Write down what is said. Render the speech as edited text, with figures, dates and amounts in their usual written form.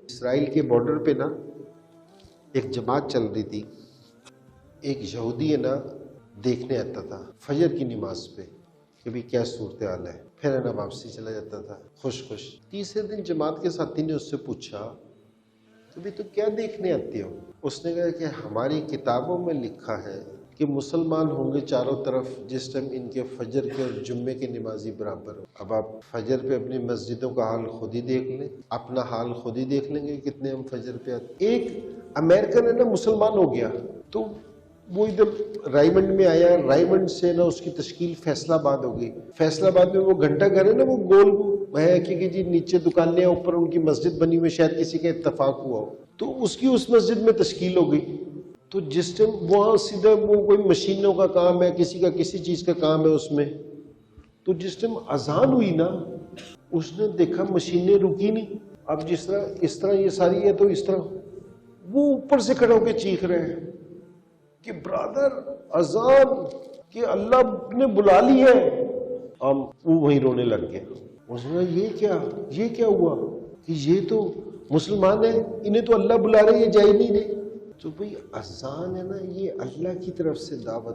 اسرائیل کے بارڈر پہ نا ایک جماعت چل رہی تھی. ایک یہودی ہے نا دیکھنے آتا تھا فجر کی نماز پہ کہ بھی کیا صورتحال ہے، پھر ہے نا واپسی چلا جاتا تھا خوش خوش. تیسرے دن جماعت کے ساتھی نے اس سے پوچھا کہ بھی تو کیا دیکھنے آتے ہو؟ اس نے کہا کہ ہماری کتابوں میں لکھا ہے کہ مسلمان ہوں گے چاروں طرف جس ٹائم ان کے فجر کے اور جمعے کے نمازی برابر ہو. اب آپ فجر پہ اپنی مسجدوں کا حال خود ہی دیکھ لیں، اپنا حال خود ہی دیکھ لیں گے کتنے ہم فجر پہ آتے. ایک امریکن ہے نا مسلمان ہو گیا تو وہ ادھر رائمنڈ میں آیا، رائمنڈ سے نا اس کی تشکیل فیصل آباد ہو گئی. فیصل آباد میں وہ گھنٹہ گھر ہے نا وہ گول ہے کہ جی نیچے دکانیں اوپر ان کی مسجد بنی ہوئی، شاید کسی کا اتفاق ہوا ہو تو اس کی اس مسجد میں تشکیل ہو گئی. تو جس ٹائم وہاں سیدھا وہ کوئی مشینوں کا کام ہے، کسی کا کسی چیز کا کام ہے اس میں، تو جس ٹائم اذان ہوئی نا اس نے دیکھا مشینیں رکی نہیں. اب جس طرح اس طرح یہ ساری ہے تو اس طرح وہ اوپر سے کھڑے ہو کے چیخ رہے ہیں کہ برادر اذان کہ اللہ نے بلا لی ہے. ہم وہ وہیں رونے لگ گئے. اس نے یہ کیا ہوا کہ یہ تو مسلمان ہیں، انہیں تو اللہ بلا رہے، یہ جائے نہیں رہے. تو بھئی اذان ہے نا یہ اللہ کی طرف سے دعوت ہے.